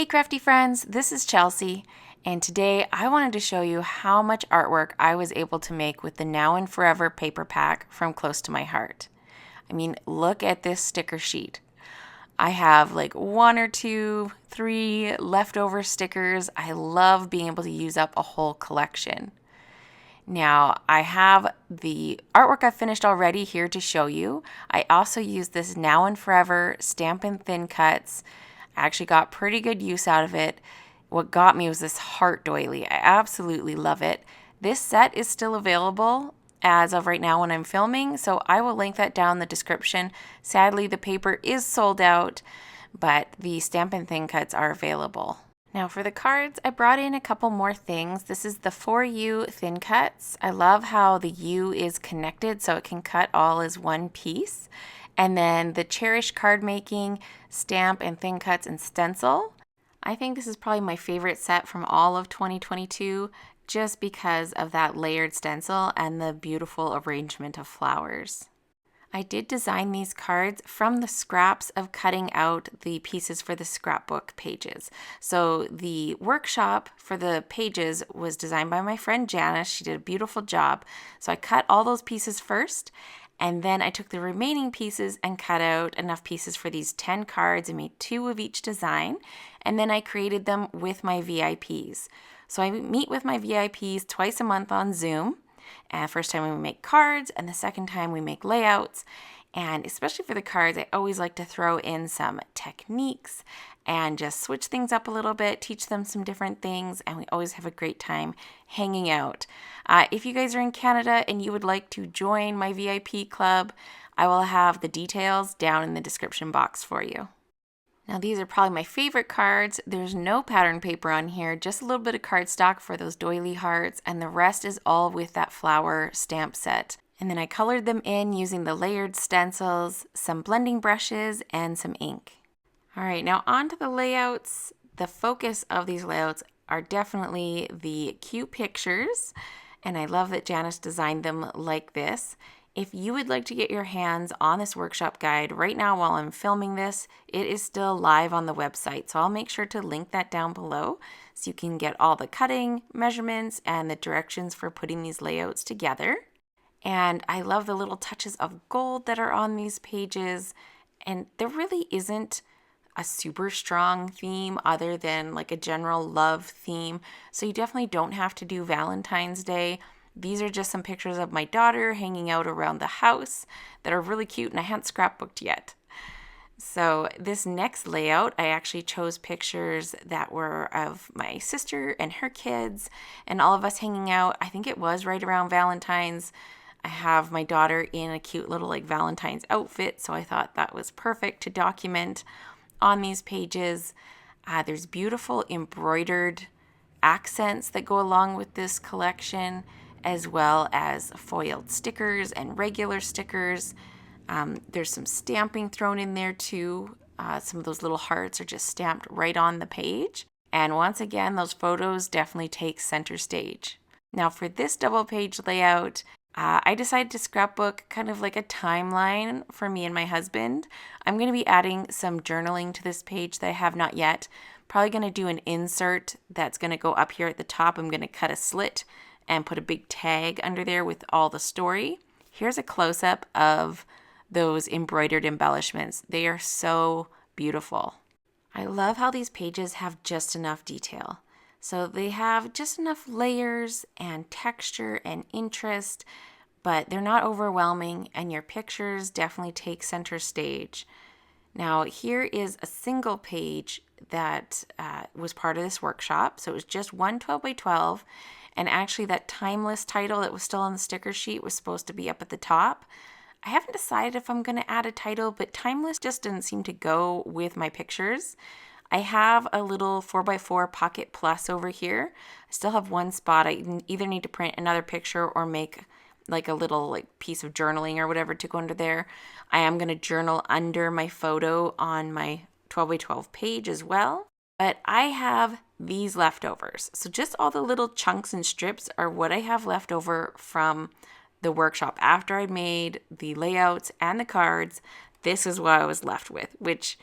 Hey crafty friends, this is Chelsea, and today I wanted to show you how much artwork I was able to make with the Now and Forever paper pack from Close to My Heart. I mean, look at this sticker sheet. I have like one or two, three leftover stickers. I love being able to use up a whole collection. Now, I have the artwork I've finished already here to show you. I also used this Now and Forever Stampin' Thin Cuts. I actually got pretty good use out of it. What got me was this heart doily. I absolutely love it. This set is still available as of right now when I'm filming, so I will link that down in the description. Sadly, the paper is sold out, but the Stampin' Thin Cuts are available. Now for the cards, I brought in a couple more things. This is the For You Thin Cuts. I love how the U is connected so it can cut all as one piece. And then the Cherish Card Making Stamp and Thin Cuts and Stencil. I think this is probably my favorite set from all of 2022 just because of that layered stencil and the beautiful arrangement of flowers. I did design these cards from the scraps of cutting out the pieces for the scrapbook pages. So the workshop for the pages was designed by my friend Janice. She did a beautiful job. So I cut all those pieces first, and then I took the remaining pieces and cut out enough pieces for these 10 cards and made 2 of each design. And then I created them with my VIPs. So I meet with my VIPs twice a month on Zoom. And first time we make cards, and the second time we make layouts. And especially for the cards, I always like to throw in some techniques and just switch things up a little bit, teach them some different things, and we always have a great time hanging out. If you guys are in Canada and you would like to join my VIP club, I will have the details down in the description box for you. Now these are probably my favorite cards. There's no pattern paper on here, just a little bit of cardstock for those doily hearts, and the rest is all with that flower stamp set. And then I colored them in using the layered stencils, some blending brushes, and some ink. All right, now on to the layouts. The focus of these layouts are definitely the cute pictures, and I love that Janice designed them like this. If you would like to get your hands on this workshop guide right now while I'm filming this, it is still live on the website. So I'll make sure to link that down below so you can get all the cutting measurements and the directions for putting these layouts together. And I love the little touches of gold that are on these pages. And there really isn't a super strong theme other than like a general love theme. So you definitely don't have to do Valentine's Day. These are just some pictures of my daughter hanging out around the house that are really cute, and I hadn't scrapbooked yet. So this next layout, I actually chose pictures that were of my sister and her kids and all of us hanging out. I think it was right around Valentine's. I have my daughter in a cute little like Valentine's outfit, so I thought that was perfect to document on these pages. There's beautiful embroidered accents that go along with this collection, as well as foiled stickers and regular stickers. There's some stamping thrown in there too. Some of those little hearts are just stamped right on the page. And once again, those photos definitely take center stage. Now for this double page layout, I decided to scrapbook kind of like a timeline for me and my husband. I'm going to be adding some journaling to this page that I have not yet. Probably going to do an insert that's going to go up here at the top. I'm going to cut a slit and put a big tag under there with all the story. Here's a close-up of those embroidered embellishments. They are so beautiful. I love how these pages have just enough detail. So they have just enough layers and texture and interest, but they're not overwhelming, and your pictures definitely take center stage. Now here is a single page that was part of this workshop. So it was just one 12 by 12. And actually that timeless title that was still on the sticker sheet was supposed to be up at the top. I haven't decided if I'm going to add a title, but timeless just didn't seem to go with my pictures. I have a little 4x4 Pocket Plus over here. I still have one spot. I either need to print another picture or make like a little like piece of journaling or whatever to go under there. I am going to journal under my photo on my 12 by 12 page as well. But I have these leftovers. So just all the little chunks and strips are what I have left over from the workshop. After I made the layouts and the cards, this is what I was left with, which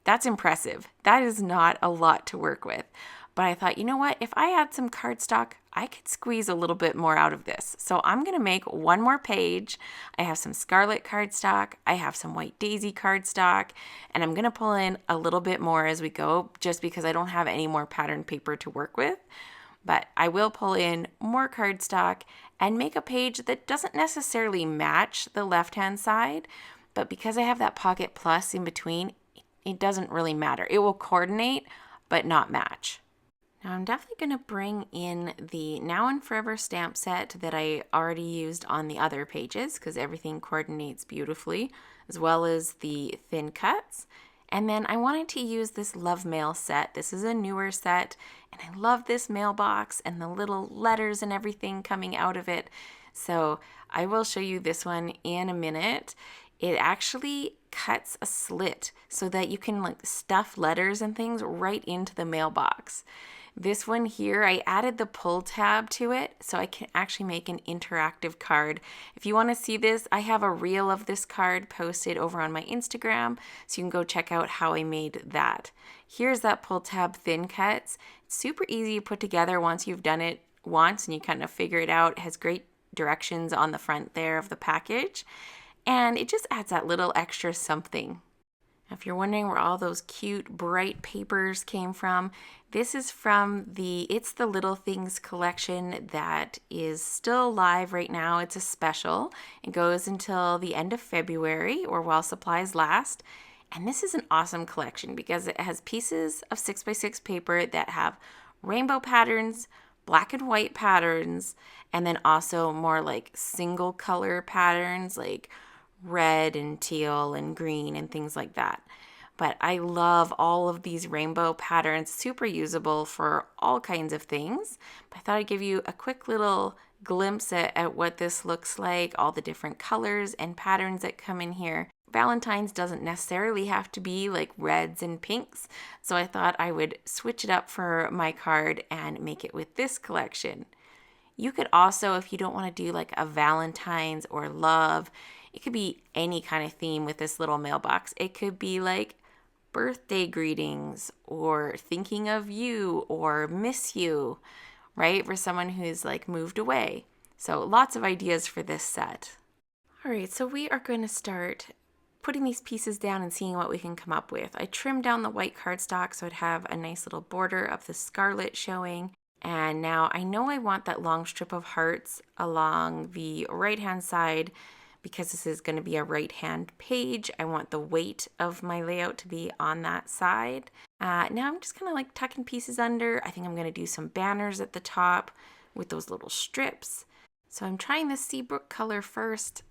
That's impressive. That is not a lot to work with. But I thought, you know what? If I had some cardstock, I could squeeze a little bit more out of this. So I'm going to make one more page. I have some Scarlet cardstock. I have some White Daisy cardstock. And I'm going to pull in a little bit more as we go, just because I don't have any more pattern paper to work with. But I will pull in more cardstock and make a page that doesn't necessarily match the left-hand side. But because I have that pocket plus in between, it doesn't really matter. It will coordinate, but not match. Now I'm definitely going to bring in the Now and Forever stamp set that I already used on the other pages because everything coordinates beautifully, as well as the thin cuts. And then I wanted to use this Love Mail set. This is a newer set, and I love this mailbox and the little letters and everything coming out of it. So I will show you this one in a minute. It actually cuts a slit so that you can like stuff letters and things right into the mailbox. This one here, I added the pull tab to it so I can actually make an interactive card. If you want to see this, I have a reel of this card posted over on my Instagram, so you can go check out how I made that. Here's that pull tab thin cuts. It's super easy to put together once you've done it once and you kind of figure it out. It has great directions on the front there of the package, and it just adds that little extra something. If you're wondering where all those cute, bright papers came from, this is from the It's the Little Things collection that is still live right now. It's a special. It goes until the end of February or while supplies last. And this is an awesome collection because it has pieces of 6x6 paper that have rainbow patterns, black and white patterns, and then also more like single color patterns like red and teal and green and things like that. But I love all of these rainbow patterns, super usable for all kinds of things. But I thought I'd give you a quick little glimpse at what this looks like, all the different colors and patterns that come in here. Valentine's doesn't necessarily have to be like reds and pinks, so I thought I would switch it up for my card and make it with this collection. You could also, if you don't want to do like a Valentine's or love, it could be any kind of theme with this little mailbox. It could be like birthday greetings or thinking of you or miss you, right? For someone who's like moved away. So lots of ideas for this set. All right, so we are going to start putting these pieces down and seeing what we can come up with. I trimmed down the white cardstock so it'd have a nice little border of the scarlet showing. And now I know I want that long strip of hearts along the right-hand side because this is going to be a right-hand page. I want the weight of my layout to be on that side. Now I'm just kind of like tucking pieces under. I think I'm going to do some banners at the top with those little strips. So I'm trying this Seabrook color first.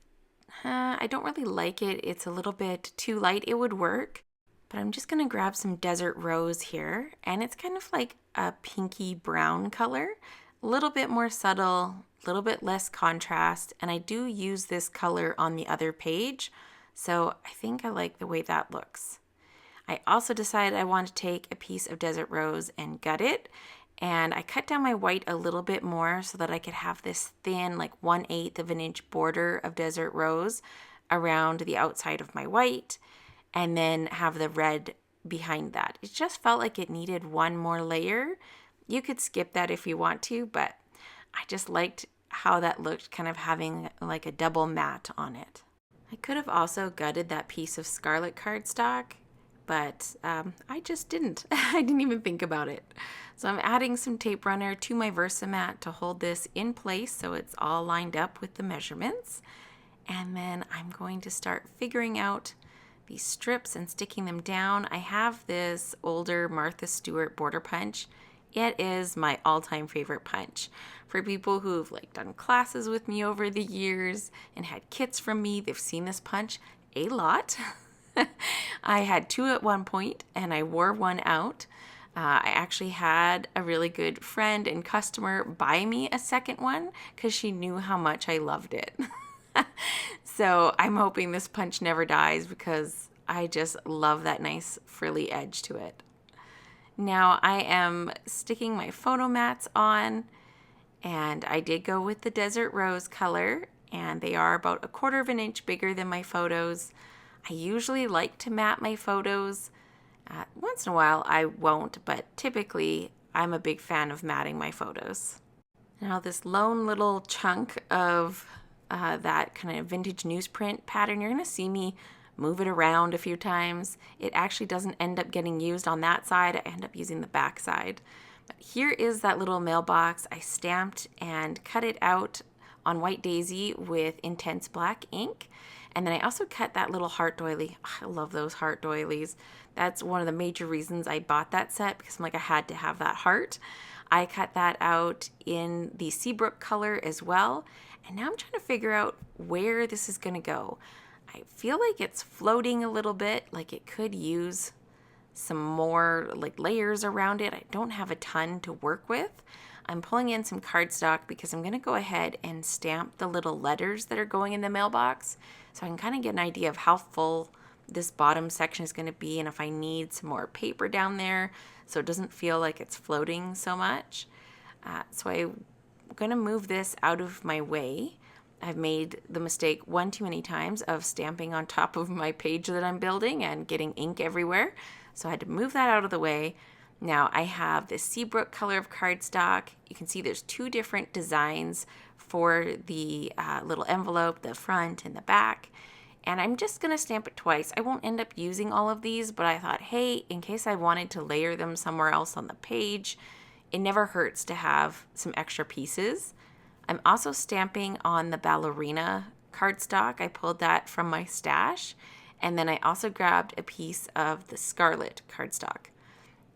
I don't really like it. It's a little bit too light. It would work, but I'm just going to grab some Desert Rose here, and it's kind of like a pinky brown color, a little bit more subtle, a little bit less contrast, and I do use this color on the other page, so I think I like the way that looks. I also decided I want to take a piece of Desert Rose and gut it, and I cut down my white a little bit more so that I could have this thin, like 1/8 of an inch border of Desert Rose around the outside of my white, and then have the red behind that. It just felt like it needed one more layer. You could skip that if you want to, but I just liked how that looked, kind of having like a double matte on it. I could have also gutted that piece of Scarlet cardstock, but I just didn't. I didn't even think about it. So I'm adding some tape runner to my Versamat to hold this in place so it's all lined up with the measurements. And then I'm going to start figuring out these strips and sticking them down. I have this older Martha Stewart border punch. It is my all-time favorite punch. For people who've like done classes with me over the years and had kits from me, they've seen this punch a lot. I had two at one point and I wore one out. I actually had a really good friend and customer buy me a second one because she knew how much I loved it. So I'm hoping this punch never dies because I just love that nice frilly edge to it. Now I am sticking my photo mats on, and I did go with the Desert Rose color, and they are about 1/4 of an inch bigger than my photos. I usually like to mat my photos Once in a while I won't, but typically I'm a big fan of matting my photos. Now this lone little chunk of that kind of vintage newsprint pattern, you're going to see me move it around a few times. It actually doesn't end up getting used on that side. I end up using the back side. But here is that little mailbox. I stamped and cut it out on white daisy with intense black ink. And then I also cut that little heart doily. I love those heart doilies. That's one of the major reasons I bought that set, because I'm like, I had to have that heart. I cut that out in the Seabrook color as well. And now I'm trying to figure out where this is going to go. I feel like it's floating a little bit, like it could use some more like layers around it. I don't have a ton to work with. I'm pulling in some cardstock because I'm going to go ahead and stamp the little letters that are going in the mailbox, so I can kind of get an idea of how full this bottom section is going to be and if I need some more paper down there so it doesn't feel like it's floating so much. So I'm going to move this out of my way. I've made the mistake one too many times of stamping on top of my page that I'm building and getting ink everywhere. So I had to move that out of the way. Now I have this Seabrook color of cardstock. You can see there's two different designs for the little envelope, the front and the back. And I'm just going to stamp it twice. I won't end up using all of these, but I thought, hey, in case I wanted to layer them somewhere else on the page, it never hurts to have some extra pieces. I'm also stamping on the Ballerina cardstock. I pulled that from my stash. And then I also grabbed a piece of the Scarlet cardstock.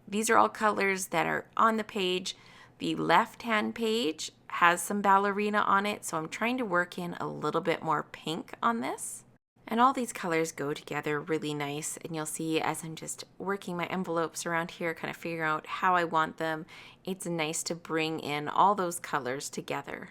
These are all colors that are on the page. The left-hand page has some Ballerina on it, so I'm trying to work in a little bit more pink on this. And all these colors go together really nice, and you'll see as I'm just working my envelopes around here, kind of figuring out how I want them, it's nice to bring in all those colors together.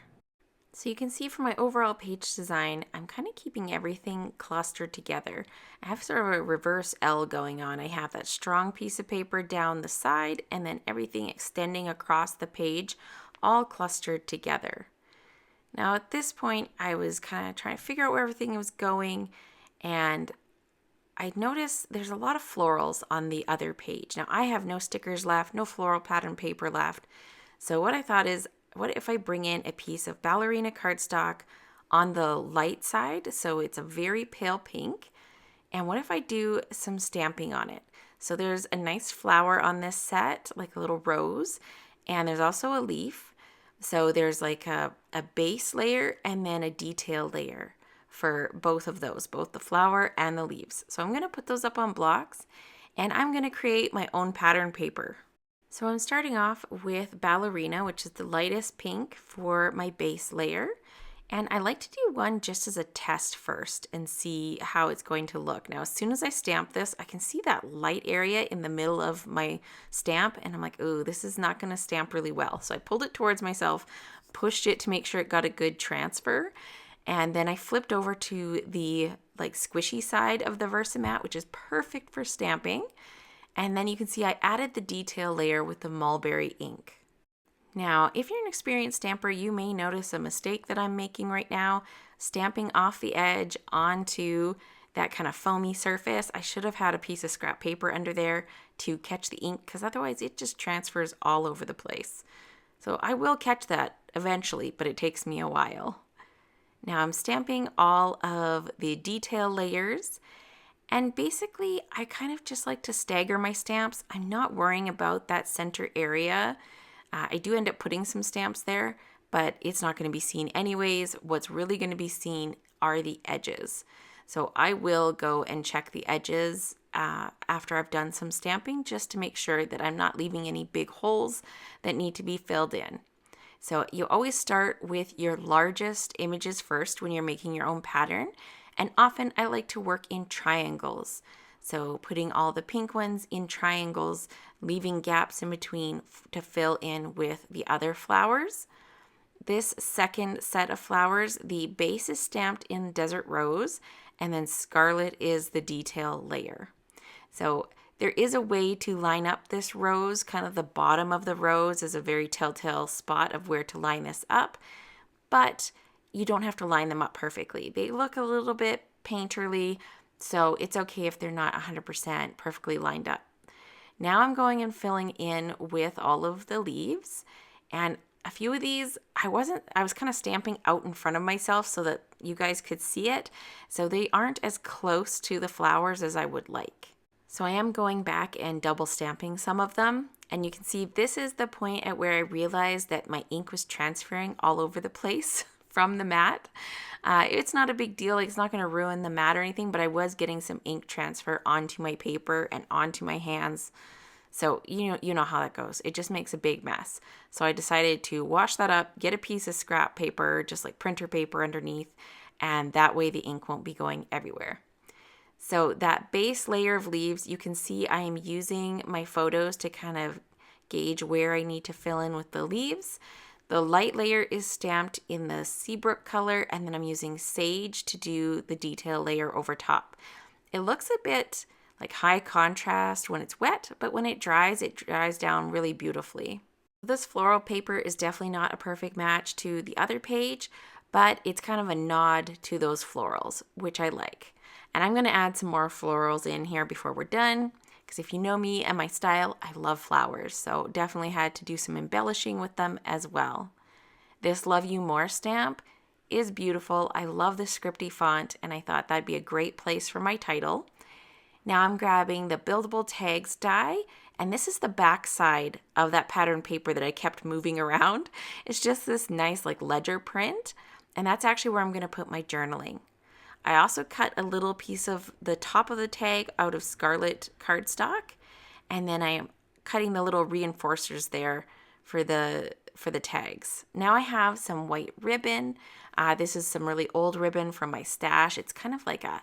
So you can see from my overall page design, I'm kind of keeping everything clustered together. I have sort of a reverse L going on. I have that strong piece of paper down the side and then everything extending across the page, all clustered together. Now at this point, I was kind of trying to figure out where everything was going, and I noticed there's a lot of florals on the other page. Now I have no stickers left, no floral pattern paper left. So what I thought is, what if I bring in a piece of Ballerina cardstock on the light side, so it's a very pale pink, and what if I do some stamping on it? So there's a nice flower on this set, like a little rose, and there's also a leaf. So there's like a base layer and then a detail layer for both of those, both the flower and the leaves. So I'm going to put those up on blocks, and I'm going to create my own pattern paper. So I'm starting off with Ballerina, which is the lightest pink for my base layer. And I like to do one just as a test first and see how it's going to look. Now, as soon as I stamp this, I can see that light area in the middle of my stamp, and I'm like, ooh, this is not going to stamp really well. So I pulled it towards myself, pushed it to make sure it got a good transfer, and then I flipped over to the like squishy side of the Versamat, which is perfect for stamping. And then you can see I added the detail layer with the mulberry ink. Now, if you're an experienced stamper, you may notice a mistake that I'm making right now, stamping off the edge onto that kind of foamy surface. I should have had a piece of scrap paper under there to catch the ink, because otherwise it just transfers all over the place. So I will catch that eventually, but it takes me a while. Now I'm stamping all of the detail layers, and basically I kind of just like to stagger my stamps. I'm not worrying about that center area. I do end up putting some stamps there, but it's not going to be seen anyways. What's really going to be seen are the edges. So I will go and check the edges after I've done some stamping, just to make sure that I'm not leaving any big holes that need to be filled in. So you always start with your largest images first when you're making your own pattern. And often I like to work in triangles. So putting all the pink ones in triangles, leaving gaps in between to fill in with the other flowers. This second set of flowers, the base is stamped in Desert Rose, and then Scarlet is the detail layer. So there is a way to line up this rose. Kind of the bottom of the rose is a very telltale spot of where to line this up, but you don't have to line them up perfectly. They look a little bit painterly, so it's okay if they're not 100% perfectly lined up. Now I'm going and filling in with all of the leaves, and a few of these I was kind of stamping out in front of myself so that you guys could see it, so they aren't as close to the flowers as I would like. So I am going back and double stamping some of them, and you can see this is the point at where I realized that my ink was transferring all over the place from the mat. It's not a big deal, like, it's not going to ruin the mat or anything, but I was getting some ink transfer onto my paper and onto my hands. So you know how that goes. It just makes a big mess. So I decided to wash that up, get a piece of scrap paper, just like printer paper underneath, and that way the ink won't be going everywhere. So that base layer of leaves, you can see I am using my photos to kind of gauge where I need to fill in with the leaves. The light layer is stamped in the Seabrook color, and then I'm using sage to do the detail layer over top. It looks a bit like high contrast when it's wet, but when it dries down really beautifully. This floral paper is definitely not a perfect match to the other page, but it's kind of a nod to those florals, which I like. And I'm going to add some more florals in here before we're done, because if you know me and my style, I love flowers, so definitely had to do some embellishing with them as well. This Love You More stamp is beautiful. I love the scripty font, and I thought that'd be a great place for my title. Now I'm grabbing the Buildable Tags die, and this is the back side of that pattern paper that I kept moving around. It's just this nice like ledger print, and that's actually where I'm going to put my journaling. I also cut a little piece of the top of the tag out of Scarlet cardstock, and then I am cutting the little reinforcers there for the tags. Now I have some white ribbon. This is some really old ribbon from my stash. It's kind of like a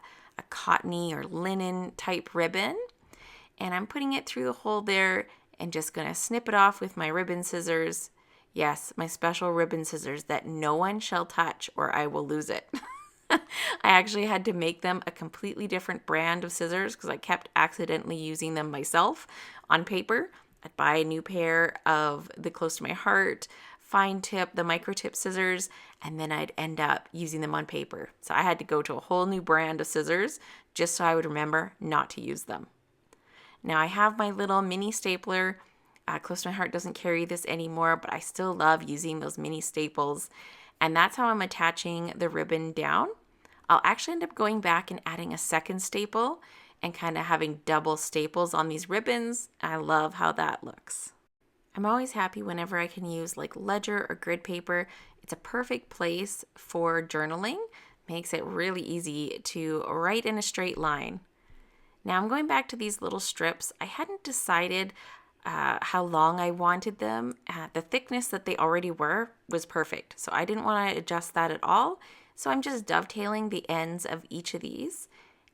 cottony or linen type ribbon, and I'm putting it through the hole there and just going to snip it off with my ribbon scissors. Yes, my special ribbon scissors that no one shall touch or I will lose it. I actually had to make them a completely different brand of scissors because I kept accidentally using them myself on paper. I'd buy a new pair of the Close to My Heart fine tip, the micro tip scissors, and then I'd end up using them on paper. So I had to go to a whole new brand of scissors just so I would remember not to use them. Now I have my little mini stapler. Close to My Heart doesn't carry this anymore, but I still love using those mini staples. And that's how I'm attaching the ribbon down. I'll actually end up going back and adding a second staple and kind of having double staples on these ribbons. I love how that looks. I'm always happy whenever I can use like ledger or grid paper. It's a perfect place for journaling. Makes it really easy to write in a straight line. Now I'm going back to these little strips. I hadn't decided how long I wanted them. The thickness that they already were was perfect, so I didn't want to adjust that at all. So I'm just dovetailing the ends of each of these,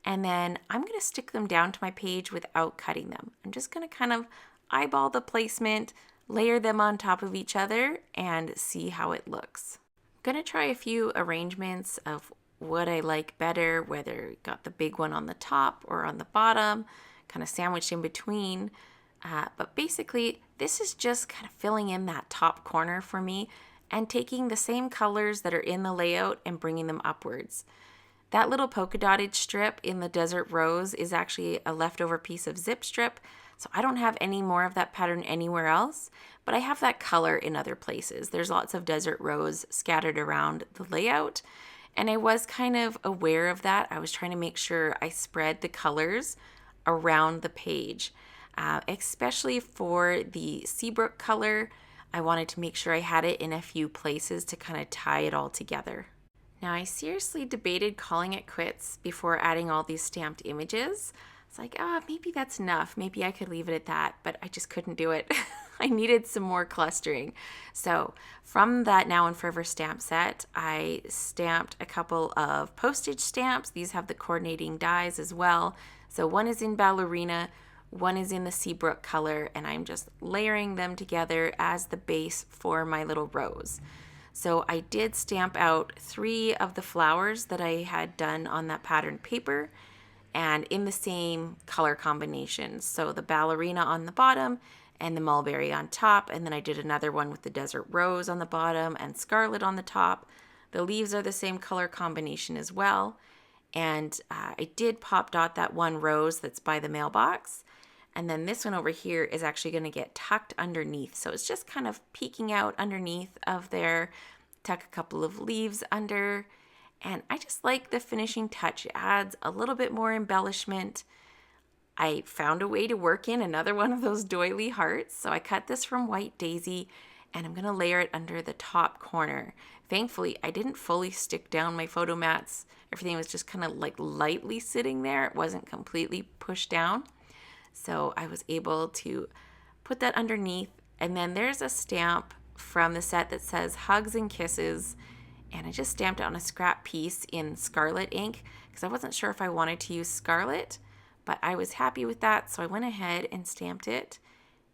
and then I'm going to stick them down to my page without cutting them. I'm just going to kind of eyeball the placement, layer them on top of each other, and see how it looks. I'm going to try a few arrangements of what I like better, whether you got the big one on the top or on the bottom, kind of sandwiched in between. But basically, this is just kind of filling in that top corner for me and taking the same colors that are in the layout and bringing them upwards. That little polka dotted strip in the Desert Rose is actually a leftover piece of zip strip, so I don't have any more of that pattern anywhere else, but I have that color in other places. There's lots of Desert Rose scattered around the layout, and I was kind of aware of that. I was trying to make sure I spread the colors around the page. Especially for the Seabrook color, I wanted to make sure I had it in a few places to kind of tie it all together. Now I seriously debated calling it quits before adding all these stamped images. It's like, maybe that's enough. Maybe I could leave it at that, but I just couldn't do it. I needed some more clustering. So from that Now and Forever stamp set, I stamped a couple of postage stamps. These have the coordinating dies as well. So one is in Ballerina, one is in the Seabrook color, and I'm just layering them together as the base for my little rose. So I did stamp out 3 of the flowers that I had done on that patterned paper and in the same color combinations. So the Ballerina on the bottom and the Mulberry on top, and then I did another one with the Desert Rose on the bottom and Scarlet on the top. The leaves are the same color combination as well. And I did pop dot that one rose that's by the mailbox. And then this one over here is actually going to get tucked underneath. So it's just kind of peeking out underneath of there. Tuck a couple of leaves under. And I just like the finishing touch. It adds a little bit more embellishment. I found a way to work in another one of those doily hearts. So I cut this from White Daisy and I'm going to layer it under the top corner. Thankfully, I didn't fully stick down my photo mats. Everything was just kind of like lightly sitting there. It wasn't completely pushed down. So I was able to put that underneath. And then there's a stamp from the set that says Hugs and Kisses. And I just stamped it on a scrap piece in Scarlet ink because I wasn't sure if I wanted to use Scarlet, but I was happy with that. So I went ahead and stamped it.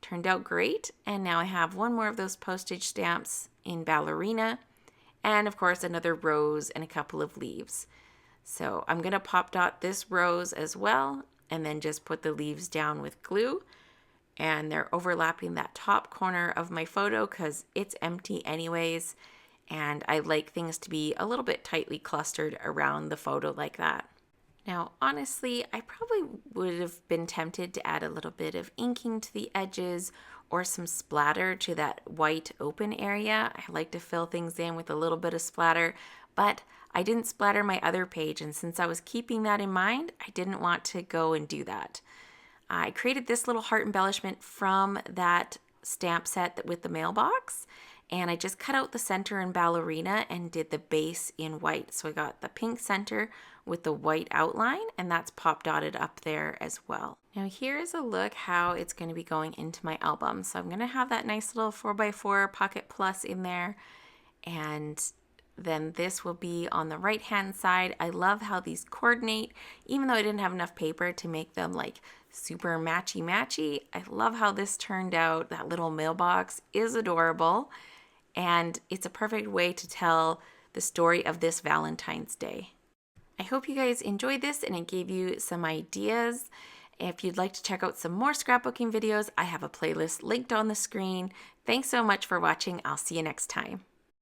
Turned out great. And now I have one more of those postage stamps in Ballerina. And of course, another rose and a couple of leaves. So I'm going to pop dot this rose as well, and then just put the leaves down with glue. And they're overlapping that top corner of my photo because it's empty anyways. And I like things to be a little bit tightly clustered around the photo like that. Now, honestly, I probably would have been tempted to add a little bit of inking to the edges or some splatter to that white open area. I like to fill things in with a little bit of splatter, but I didn't splatter my other page, and since I was keeping that in mind, I didn't want to go and do that. I created this little heart embellishment from that stamp set with the mailbox, and I just cut out the center in Ballerina and did the base in white. So I got the pink center with the white outline, and that's pop dotted up there as well. Now here's a look how it's going to be going into my album. So I'm going to have that nice little 4x4 pocket plus in there, and then this will be on the right hand side. I love how these coordinate, even though I didn't have enough paper to make them like super matchy. I love how this turned out. That little mailbox is adorable, and it's a perfect way to tell the story of this Valentine's Day. I hope you guys enjoyed this and it gave you some ideas. If you'd like to check out some more scrapbooking videos, I have a playlist linked on the screen. Thanks so much for watching. I'll see you next time.